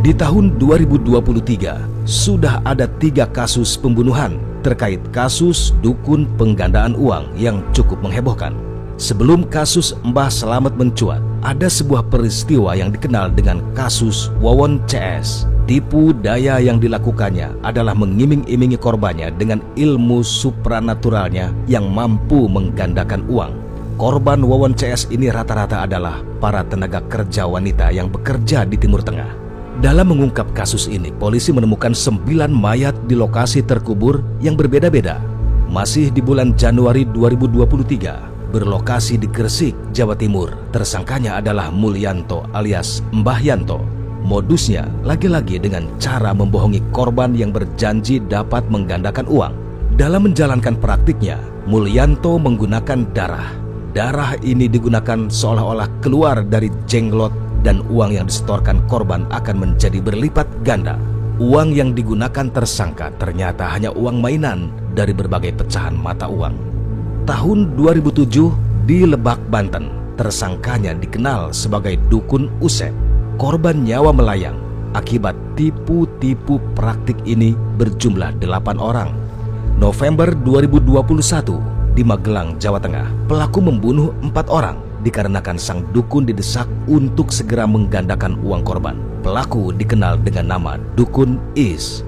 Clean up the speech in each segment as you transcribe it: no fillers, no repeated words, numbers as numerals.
Di tahun 2023, sudah ada 3 kasus pembunuhan terkait kasus dukun penggandaan uang yang cukup menghebohkan. Sebelum kasus Mbah Slamet mencuat, ada sebuah peristiwa yang dikenal dengan kasus Wawon CS. Tipu daya yang dilakukannya adalah mengiming-imingi korbannya dengan ilmu supranaturalnya yang mampu menggandakan uang. Korban Wawon CS ini rata-rata adalah para tenaga kerja wanita yang bekerja di Timur Tengah. Dalam mengungkap kasus ini, polisi menemukan 9 mayat di lokasi terkubur yang berbeda-beda. Masih di bulan Januari 2023, berlokasi di Gresik, Jawa Timur. Tersangkanya adalah Mulyanto alias Mbah Yanto. Modusnya lagi-lagi dengan cara membohongi korban yang berjanji dapat menggandakan uang. Dalam menjalankan praktiknya, Mulyanto menggunakan darah. Darah ini digunakan seolah-olah keluar dari jenglot dan uang yang disetorkan korban akan menjadi berlipat ganda. Uang yang digunakan tersangka ternyata hanya uang mainan dari berbagai pecahan mata uang. Tahun 2007 di Lebak, Banten, tersangkanya dikenal sebagai Dukun Usep. Korban nyawa melayang akibat tipu-tipu praktik ini berjumlah 8 orang. November 2021 di Magelang, Jawa Tengah, pelaku membunuh 4 orang dikarenakan sang dukun didesak untuk segera menggandakan uang korban. Pelaku dikenal dengan nama Dukun Is.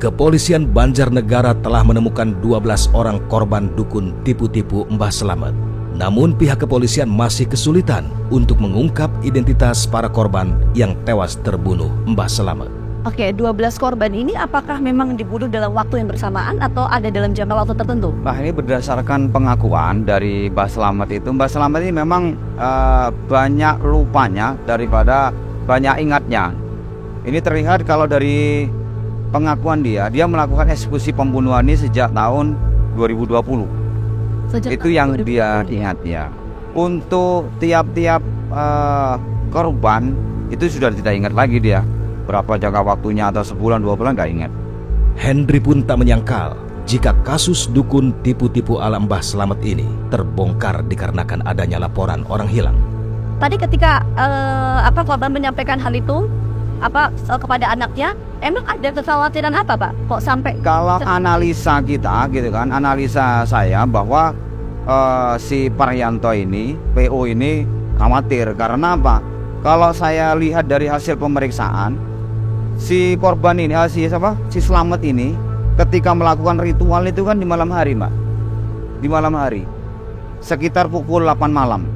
Kepolisian Banjarnegara telah menemukan 12 orang korban dukun tipu-tipu Mbah Slamet. Namun pihak kepolisian masih kesulitan untuk mengungkap identitas para korban yang tewas terbunuh Mbah Slamet. Oke, 12 korban ini apakah memang dibunuh dalam waktu yang bersamaan atau ada dalam jangka waktu tertentu? Nah, ini berdasarkan pengakuan dari Mbah Slamet itu. Mbah Slamet ini memang banyak lupanya daripada banyak ingatnya. Ini terlihat kalau dari pengakuan dia melakukan eksekusi pembunuhan ini sejak tahun 2020. Itu yang 2020. Dia ingat ya. Untuk tiap-tiap korban itu sudah tidak ingat lagi dia. Berapa jangka waktunya atau sebulan 2 bulan gak ingat. Henry pun tak menyangkal jika kasus dukun tipu-tipu ala Mbah Slamet ini terbongkar dikarenakan adanya laporan orang hilang. Tadi ketika korban menyampaikan hal itu kepada anaknya, emang ada kekhawatiran apa, Pak? Kok sampai? Kalau analisa kita gitu kan, analisa saya bahwa si Paryanto ini, PO ini khawatir karena apa? Kalau saya lihat dari hasil pemeriksaan, si korban ini, si Slamet ini ketika melakukan ritual itu kan di malam hari, Mbak. Di malam hari. Sekitar pukul 8 malam.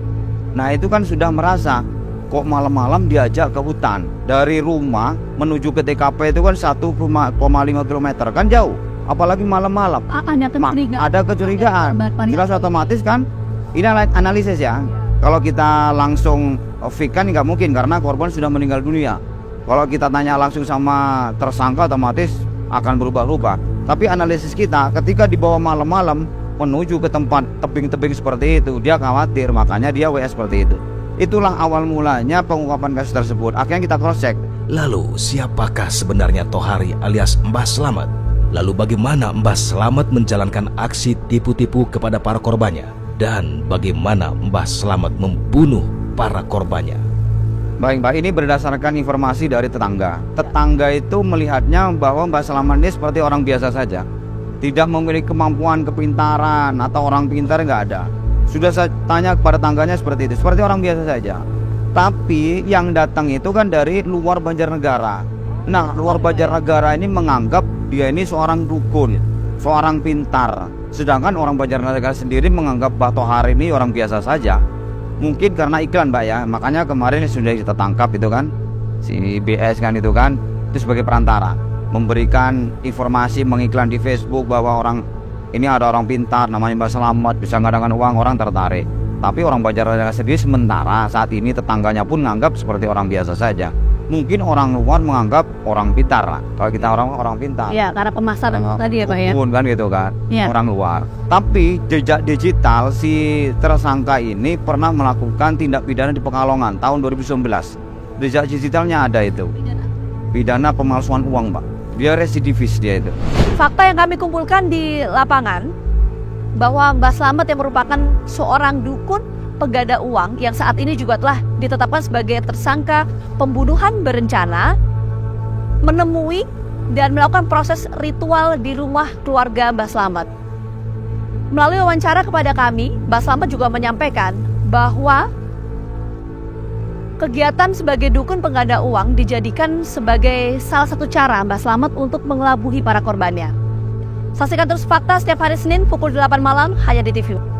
Nah, itu kan sudah merasa kok malam-malam diajak ke hutan. Dari rumah menuju ke TKP itu kan 1,5 km, kan jauh. Apalagi malam-malam. Ada kecurigaan. Jelas otomatis kan. Ini analisis ya. Kalau kita langsung fix kan nggak mungkin karena korban sudah meninggal dunia. Kalau kita tanya langsung sama tersangka otomatis akan berubah-ubah. Tapi analisis kita ketika dibawa malam-malam menuju ke tempat tebing-tebing seperti itu, dia khawatir, makanya dia WS seperti itu. Itulah awal mulanya pengungkapan kasus tersebut. Akhirnya kita cross check. Lalu siapakah sebenarnya Tohari alias Mbah Slamet? Lalu bagaimana Mbah Slamet menjalankan aksi tipu-tipu kepada para korbannya? Dan bagaimana Mbah Slamet membunuh para korbannya? Baik, Mbak, ini berdasarkan informasi dari tetangga. Tetangga itu melihatnya bahwa Mbah Slamet ini seperti orang biasa saja. Tidak memiliki kemampuan kepintaran atau orang pintar, nggak ada. Sudah saya tanya kepada tetangganya seperti itu, seperti orang biasa saja. Tapi yang datang itu kan dari luar Banjarnegara. Nah, luar Banjarnegara ini menganggap dia ini seorang dukun, seorang pintar. Sedangkan orang Banjarnegara sendiri menganggap Mbah Tohari ini orang biasa saja. Mungkin karena iklan, Mbak ya. Makanya kemarin sudah kita tangkap itu kan, si BS kan itu kan, itu sebagai perantara, memberikan informasi, mengiklan di Facebook bahwa ini ada orang pintar namanya Mbah Slamet, bisa menggandakan uang, orang tertarik. Tapi orang Banjarnegara sendiri sementara saat ini tetangganya pun menganggap seperti orang biasa saja. Mungkin orang luar menganggap orang pintar lah. Kalau kita orang pintar. Ya, karena pemasaran tadi ya, Pak ya. Kan gitu kan, ya. Orang luar. Tapi jejak digital si tersangka ini pernah melakukan tindak pidana di Pekalongan tahun 2019. Jejak digitalnya ada itu. Pidana pemalsuan uang, Pak. Dia residivis dia itu. Fakta yang kami kumpulkan di lapangan bahwa Mbah Slamet yang merupakan seorang dukun pengganda uang yang saat ini juga telah ditetapkan sebagai tersangka pembunuhan berencana menemui dan melakukan proses ritual di rumah keluarga Mbah Slamet. Melalui wawancara kepada kami, Mbah Slamet juga menyampaikan bahwa kegiatan sebagai dukun pengganda uang dijadikan sebagai salah satu cara Mbah Slamet untuk mengelabuhi para korbannya. Saksikan terus Fakta setiap hari Senin pukul 8 malam hanya di TV.